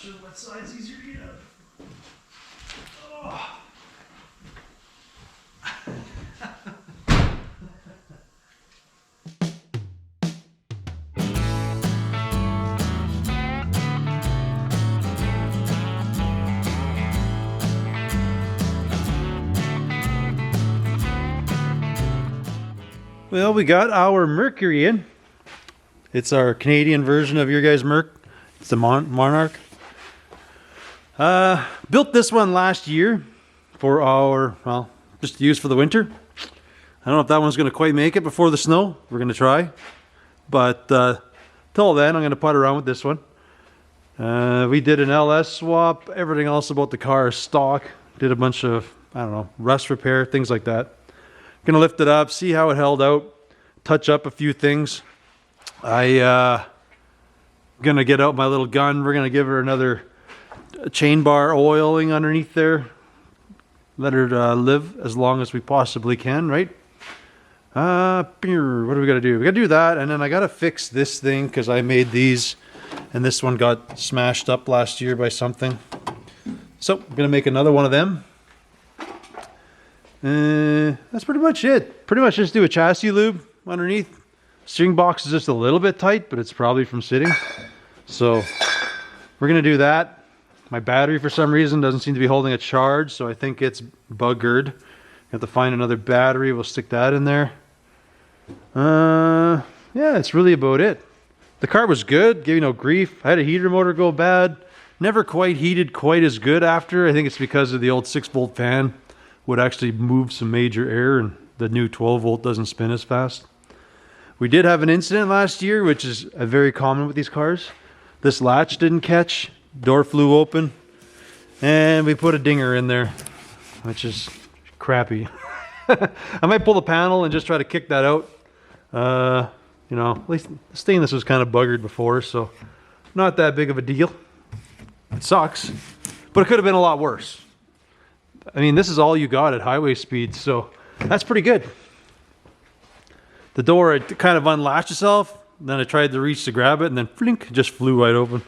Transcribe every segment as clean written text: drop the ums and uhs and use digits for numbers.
sure what side's easier to get out. Oh. Well, we got our Mercury in. It's our Canadian version of your guys' Merc. It's the Monarch. Built this one last year for our, well, just to use for the winter. I don't know if that one's going to quite make it before the snow. We're going to try. But till then, I'm going to putt around with this one. We did an LS swap. Everything else about the car is stock. Did a bunch of, I don't know, rust repair, things like that. Gonna lift it up, see how it held out, touch up a few things. Gonna get out my little gun. We're gonna give her another chain bar oiling underneath there. Let her live as long as we possibly can, right? What do we gotta do? We gotta do that, and then I gotta fix this thing because I made these, and this one got smashed up last year by something. So I'm gonna make another one of them. That's pretty much it. Pretty much just do a chassis lube underneath. Steering box is just a little bit tight, but it's probably from sitting. So we're gonna do that. My battery for some reason doesn't seem to be holding a charge, so I think it's buggered. Have to find another battery. We'll stick that in there. Yeah, that's really about it. The car was good, gave you no grief. I had a heater motor go bad. Never quite heated quite as good after. I think it's because of the old 6-volt fan. Would actually move some major air, and the new 12-volt doesn't spin as fast. We did have an incident last year, which is very common with these cars. This latch didn't catch, door flew open, and we put a dinger in there, which is crappy. I might pull the panel and just try to kick that out. You know, at least the stainless was kind of buggered before, so not that big of a deal. It sucks, but it could have been a lot worse. I mean, this is all you got at highway speed, so that's pretty good. The door, it kind of unlatched itself, then I tried to reach to grab it, and then flink, it just flew right open.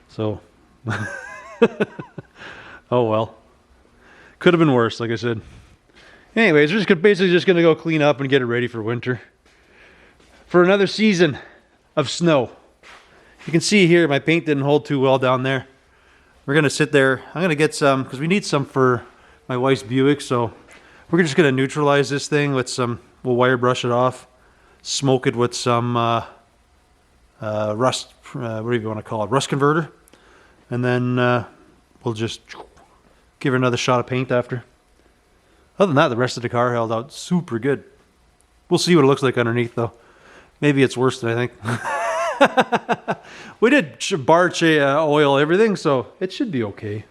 So, oh well. Could have been worse, like I said. Anyways, we're basically just going to go clean up and get it ready for winter. For another season of snow. You can see here, my paint didn't hold too well down there. We're going to sit there. I'm going to get some, because we need some for my wife's Buick, so we're just going to neutralize this thing with some, we'll wire brush it off, smoke it with some rust, what do you want to call it, rust converter, and then we'll just give her another shot of paint after. Other than that, the rest of the car held out super good. We'll see what it looks like underneath, though. Maybe it's worse than I think. We did bar oil everything, so it should be okay.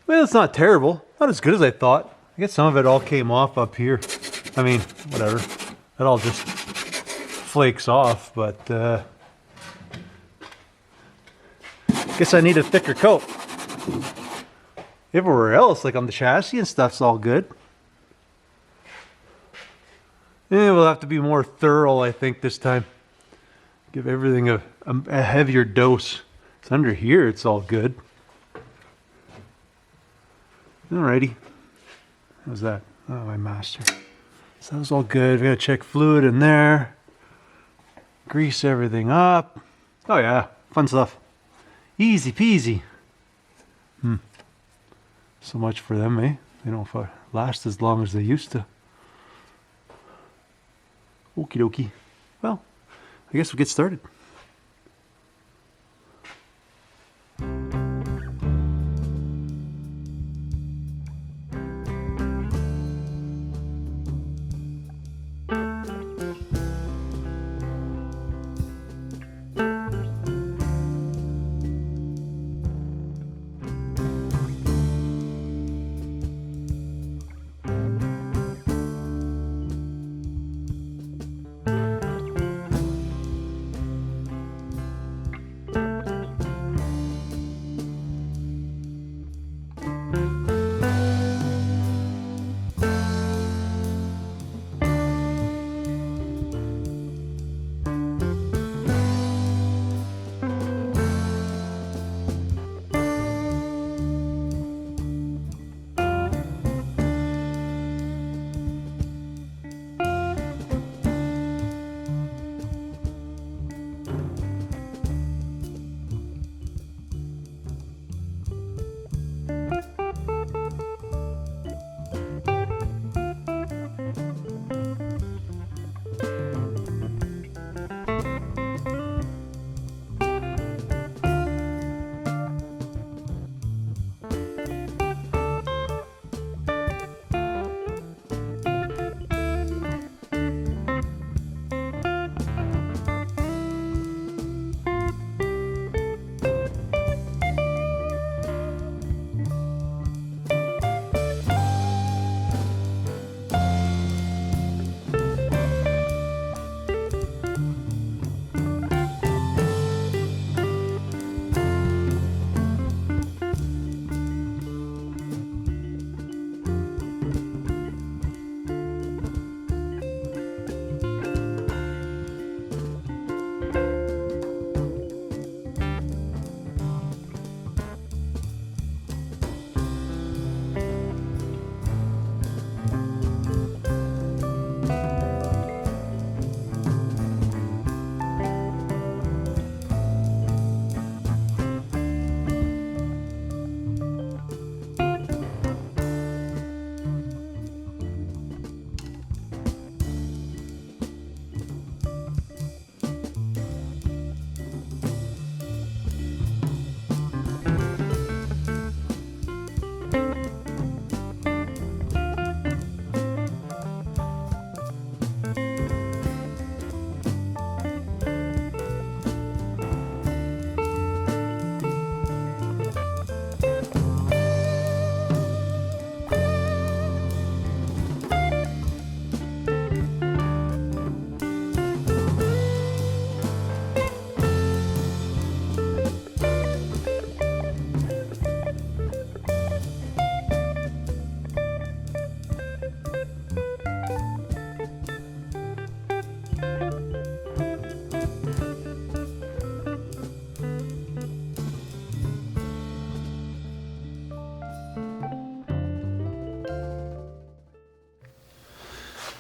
Well, it's not terrible. Not as good as I thought. I guess some of it all came off up here. I mean, whatever. It all just flakes off, but guess I need a thicker coat. Everywhere else, like on the chassis and stuff's all good. Yeah, we'll have to be more thorough, I think, this time. Give everything a heavier dose. It's under here, it's all good. Alrighty. How's that? Oh, my master. So that was all good. We gotta check fluid in there. Grease everything up. Oh yeah, fun stuff. Easy peasy. So much for them, eh? They don't last as long as they used to. Okie dokie. Well, I guess we'll get started.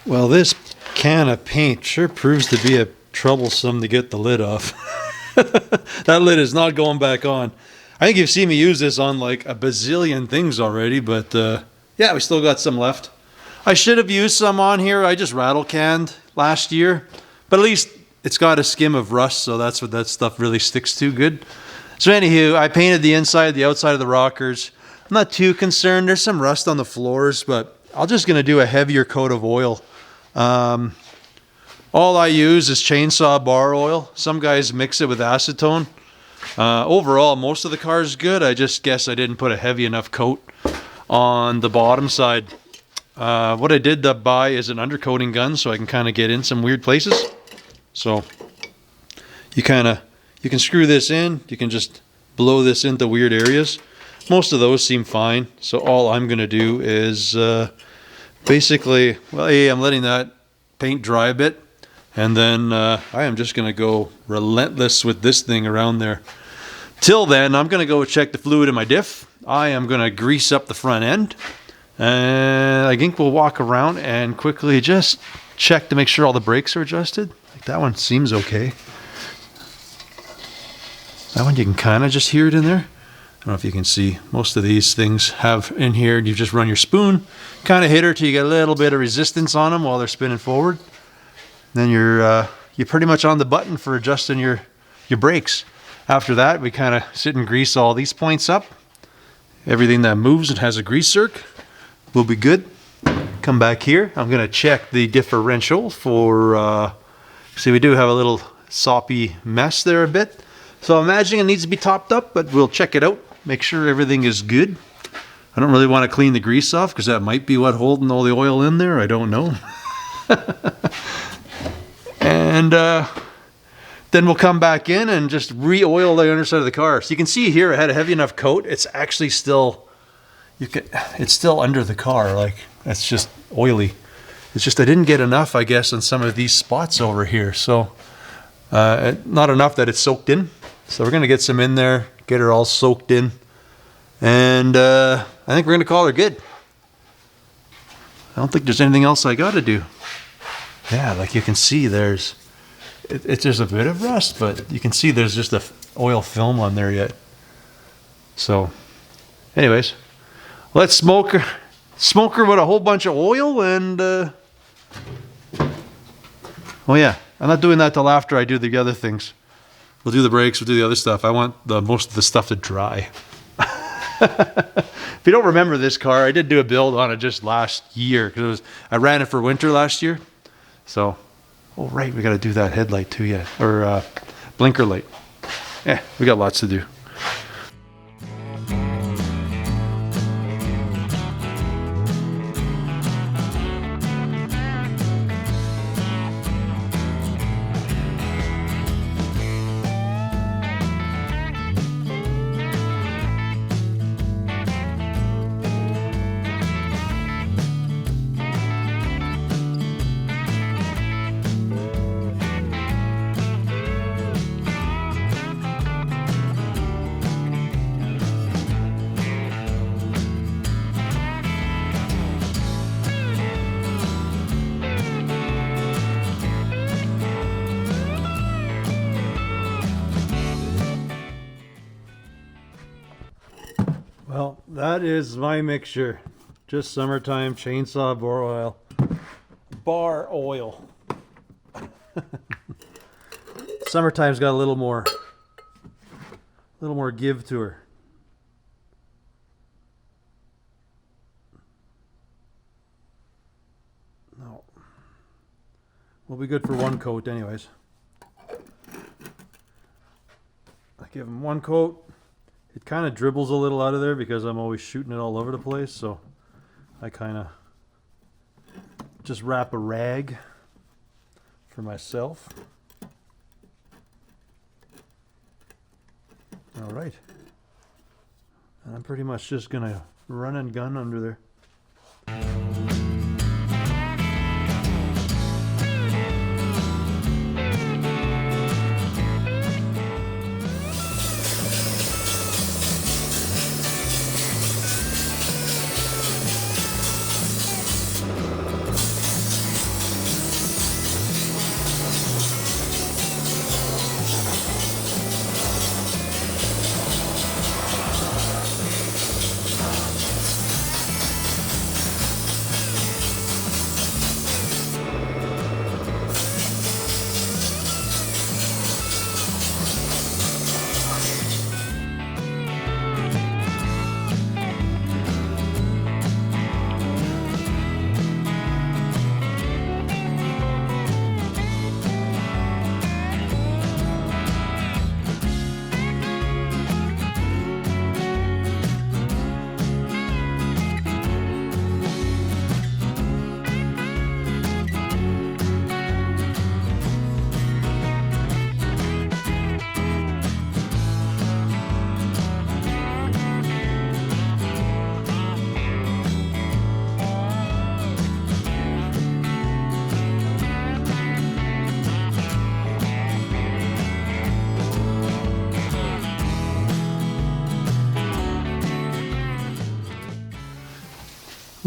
Well, this can of paint sure proves to be a troublesome to get the lid off. That lid is not going back on. I think you've seen me use this on like a bazillion things already, but yeah, we still got some left. I should have used some on here. I just rattle canned last year, but at least it's got a skim of rust, so that's what that stuff really sticks to good. So anywho, I painted the inside, the outside of the rockers. I'm not too concerned. There's some rust on the floors, but I'm just going to do a heavier coat of oil. All I use is chainsaw bar oil. Some guys mix it with acetone. Overall, most of the car is good. I just guess I didn't put a heavy enough coat on the bottom side. What I did buy is an undercoating gun, so I can kind of get in some weird places. So you can screw this in. You can just blow this into weird areas. Most of those seem fine. So all I'm going to do is basically, well, hey, I'm letting that paint dry a bit. And then I am just going to go relentless with this thing around there. Till then, I'm going to go check the fluid in my diff. I am going to grease up the front end. And I think we'll walk around and quickly just check to make sure all the brakes are adjusted. Like that one seems okay. That one you can kind of just hear it in there. I don't know if you can see. Most of these things have in here, you just run your spoon, kind of hit her till you get a little bit of resistance on them while they're spinning forward. Then you're pretty much on the button for adjusting your brakes. After that, we kind of sit and grease all these points up. Everything that moves and has a grease zerk will be good. Come back here. I'm going to check the differential for, see, we do have a little soppy mess there a bit. So I'm imagining it needs to be topped up, but we'll check it out. Make sure everything is good. I don't really want to clean the grease off because that might be what holding all the oil in there. I don't know. And then we'll come back in and just re-oil the underside of the car. So you can see here, I had a heavy enough coat. It's actually still, it's still under the car. Like, that's just oily. It's just I didn't get enough, I guess, on some of these spots over here. So not enough that it's soaked in. So we're going to get some in there, get her all soaked in. And I think we're going to call her good. I don't think there's anything else I got to do. Yeah, like you can see there's a bit of rust, but you can see there's just a oil film on there yet. So anyways, let's smoke her with a whole bunch of oil and oh yeah, I'm not doing that till after I do the other things. We'll do the brakes, we'll do the other stuff. I want most of the stuff to dry. If you don't remember this car, I did do a build on it just last year because I ran it for winter last year. So, oh right, we got to do that headlight too, yeah, or blinker light. Yeah, we got lots to do. Well, that is my mixture. Just summertime chainsaw bar oil. Summertime's got a little more give to her. No. We'll be good for one coat anyways. I give him one coat. It kind of dribbles a little out of there because I'm always shooting it all over the place, so I kind of just wrap a rag for myself. All right. And I'm pretty much just going to run and gun under there.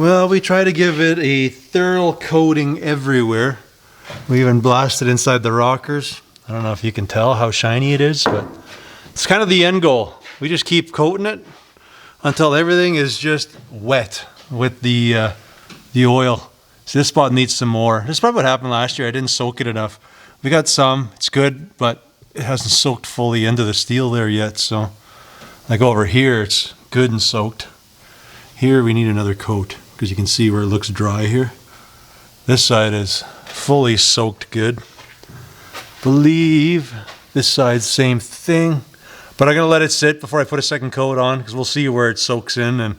Well, we try to give it a thorough coating everywhere. We even blasted inside the rockers. I don't know if you can tell how shiny it is, but it's kind of the end goal. We just keep coating it until everything is just wet with the oil. So this spot needs some more. This is probably what happened last year. I didn't soak it enough. We got some. It's good, but it hasn't soaked fully into the steel there yet. So like over here, it's good and soaked. Here we need another coat because you can see where it looks dry here. This side is fully soaked good. Believe this side's same thing, but I'm gonna let it sit before I put a second coat on because we'll see where it soaks in and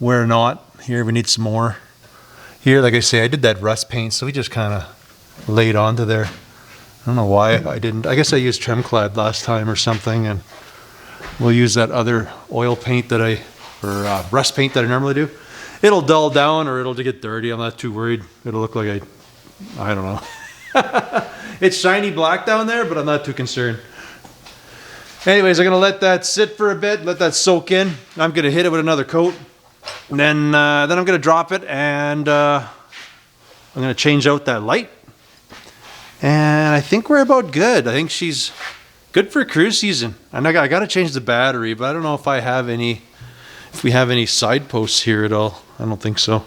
where not. Here we need some more. Here, like I say, I did that rust paint, so we just kind of laid onto there. I don't know why I didn't. I guess I used Tremclad last time or something, and we'll use that other oil paint that rust paint that I normally do. It'll dull down or it'll get dirty. I'm not too worried. It'll look like I don't know. It's shiny black down there, but I'm not too concerned. Anyways, I'm gonna let that sit for a bit, let that soak in. I'm gonna hit it with another coat. And then I'm going to drop it and I'm going to change out that light. And I think we're about good. I think she's good for cruise season. And I got to change the battery, but I don't know if we have any side posts here at all. I don't think so.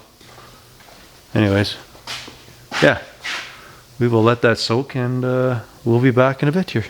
Anyways, yeah, we will let that soak and we'll be back in a bit here.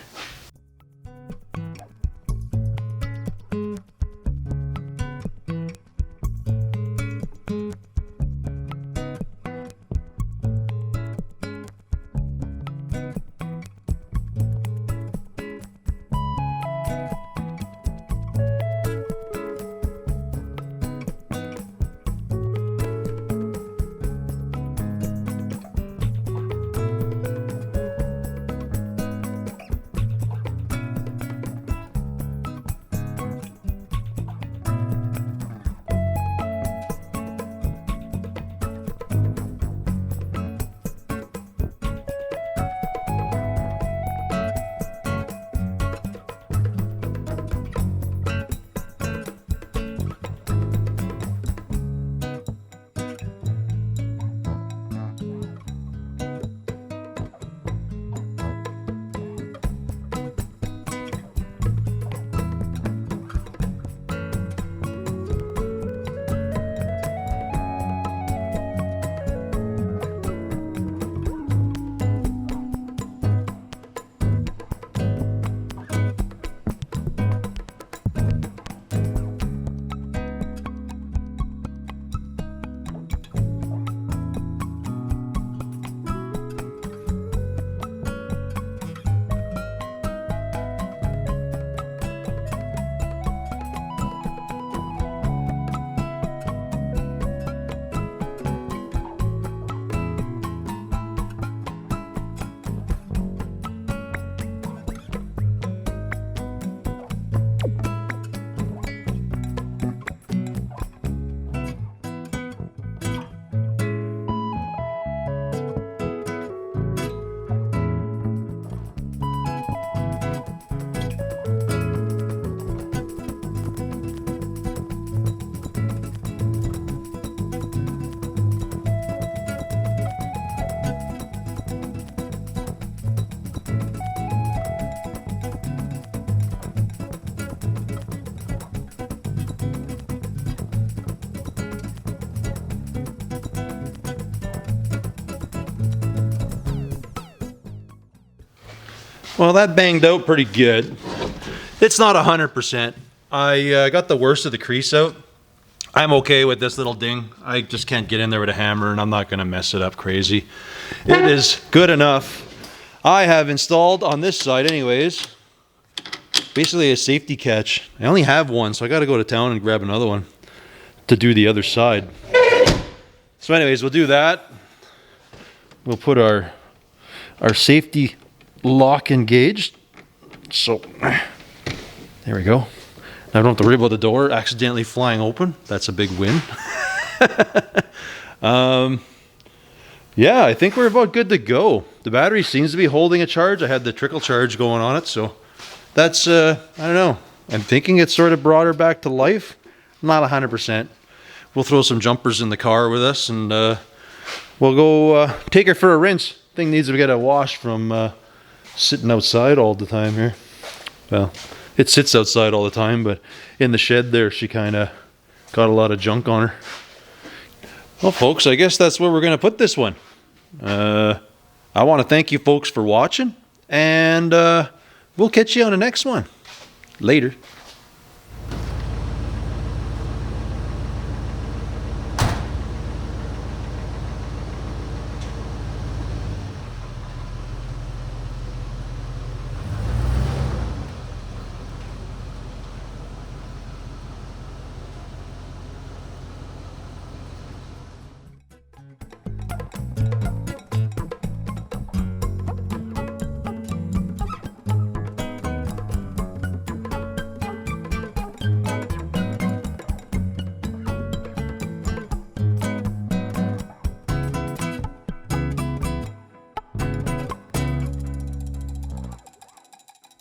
Well, that banged out pretty good. It's not 100%. I got the worst of the crease out. I'm okay with this little ding. I just can't get in there with a hammer, and I'm not going to mess it up crazy. It is good enough. I have installed on this side anyways, basically a safety catch. I only have one, so I got to go to town and grab another one to do the other side. So anyways, we'll do that. We'll put our safety lock engaged. So there we go. Now I don't have to worry about the door accidentally flying open. That's a big win. Yeah, I think we're about good to go. The battery seems to be holding a charge. I had the trickle charge going on it, so that's I don't know. I'm thinking it's sort of brought her back to life. Not 100%. we'll throw some jumpers in the car with us, and we'll go take her for a rinse. Thing needs to get a wash from sitting outside all the time here. Well, it sits outside all the time, but in the shed there, she kind of got a lot of junk on her. Well, folks, I guess that's where we're going to put this one. I want to thank you folks for watching, and we'll catch you on the next one. Later.